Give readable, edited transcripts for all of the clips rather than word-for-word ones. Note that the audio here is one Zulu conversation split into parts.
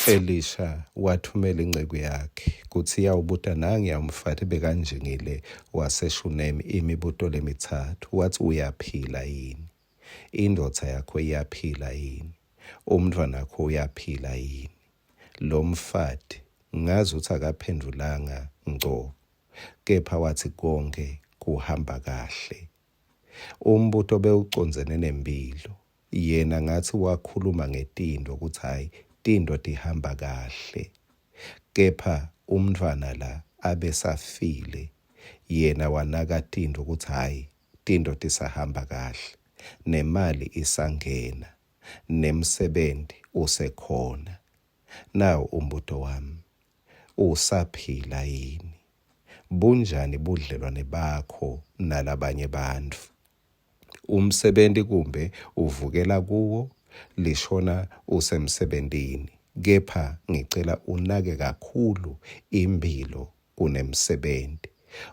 Elisha wathumela inceku yakhe kuthi iyawubuta nangiya umfati bekanjengile waseShunemi imibuto lemithathu. Wathi uyaphila yini? Indoda yakho iyaphila yini? Umntwana wakho uyaphila yini? Lo mfati ngazi ukuthi akaphendulanga ngco, kepha wathi konke kuhamba kahle. Umbuto bewuconzene nempilo, yena ngathi wakhuluma ngetindo ukuthi hayi tindo tihamba kahle, kepha umntwana la abesafile, yena wanaka tindo ukuthi hayi tindo tisahamba kahle, nemali isangena, nemsebenzi usekhona. Nawu umbuto wami, usaphila yini? Bunjani budlelwane bakho nalabanye bantu? Umsebenzi kumbe uvukela kuwo, lishona usemsebentini, kepha ngicela unake kakhulu impilo kunemsebenzi,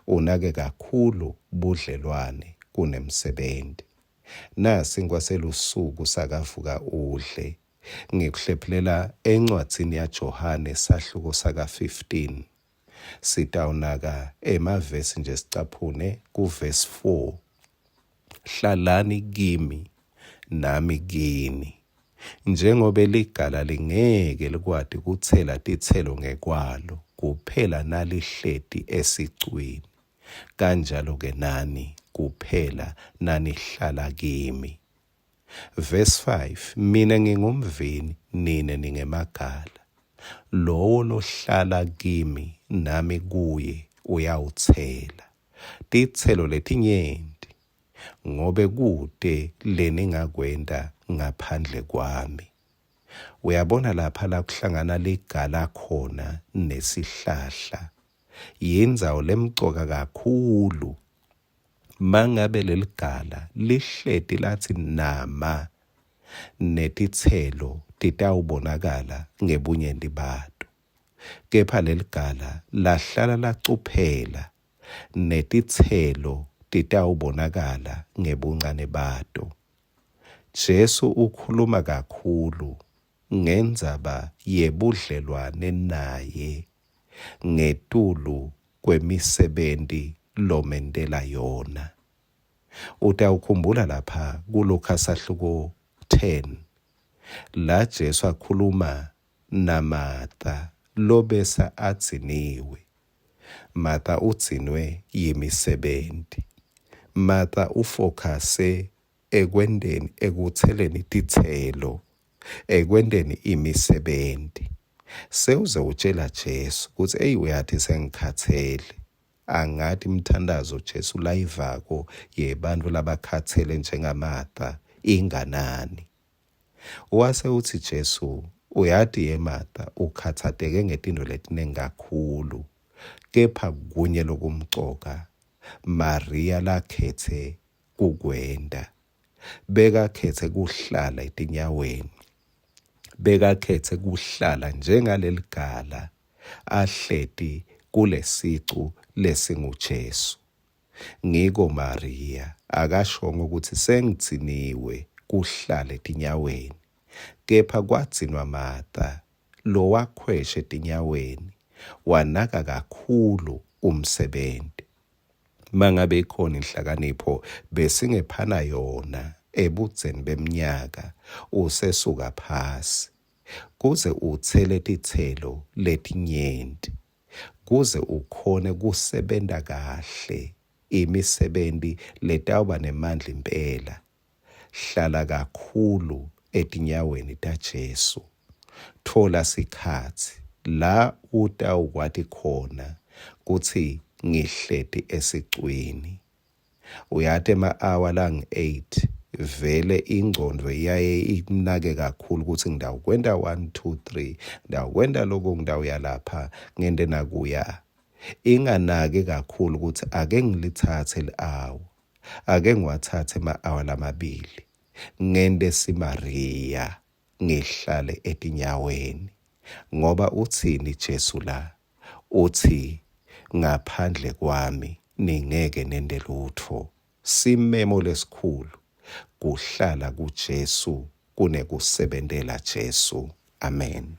unake kakhulu budlelwane kunemsebenzi. Nasi ngwaselusuku sakavuka udle, ngikuhlephelela encwadzini yaJohane sahluko saka 15. Sitawunaka emavesi nje sicaphune kuverse 4. Hlalani kimi nami kini. Njengoba ligala lingeke likwati kuthela tithelo ngekwalo, kuphela nalihleti esicwini, kanjalo ke nani kuphela nanihlala kimi. Verse 5, mina ngingumvini, nine ningemagala. Lowo lohlala kimi nami kuye uyawuthela tithelo letinyenti, ngobe kude leningakwenda ngaphandle kwami. Uyabona lapha la kuhlangana ligala khona nesihlahla, yindzawo lemcoka kakhulu. Mangabe leligala lihleti lathi nama, netithelo titawubonakala ngebunyenti bato, kepha leligala lahlala lacuphela, netithelo titawubonakala ngebuncane bato. Jesu ukhuluma kakhulu ngendzaba yebudlelwane naye ngetulu kwemisebenzi lomentela yona. Utawukhumbula lapha kuLuka sahluko 10, la Jesu akhuluma naMartha lobesa adziniwe. Martha udzinwe yimisebenzi. Martha ufocuse ekwendeni ekutheleni tithelo, ekwendeni imisebenzi. Sewuze utshela Jesu ukuthi eyi uyathi sengikhathele. Angathi imthandazo Jesu layivako yebantu labakhathele njengaMartha inganani. Wase uthi Jesu, uyathi ye Martha ukhathateke ngetindo letiningi kakhulu, kepha kunye lokumcoka Maria lakhethe kukwenda. Bekakhethe kuhlala etinyaweni, bekakhethe kuhlala njengaleligala ahleti kulesicu lesinguJesu. Ngiko Maria akashongo ukuthi sengitsiniwe kuhlala etinyaweni, kepha kwatsinwa Martha lo wakhwesha etinyaweni, wanaka kakhulu umsebenzi. Mangabe ikhona inhlakanipho besingephana yona ebudzeni beminyaka usesuka phasi, kuze uthele tithelo letinyenti, kuze ukhone kusebenta kahle imisebenzi letawuba nemandla impela. Hlala kakhulu etinyaweni taJesu. Thola sikhatsi la utawukwati khona kuthi ngihleti esicwini. Uyathi ema-hour langu-8 vele ingcondo iyaye inake kakhulu ukuthi ngidawukwenda 1 2 3, ngidawukwenda lokhu, ngidawuya lapha, ngende nakuya. Inganaki kakhulu ukuthi ake ngilithathe li-hour, ake ngiwathathe ama-hour lamabili, ngende siMaria, ngihlale etinyaweni. Ngoba uthini Jesu la? Uthi ngaphandle kwami ningeke nende lutho. Simemo lesikhulu kuhlala kuJesu kunekusebentela Jesu. Amen.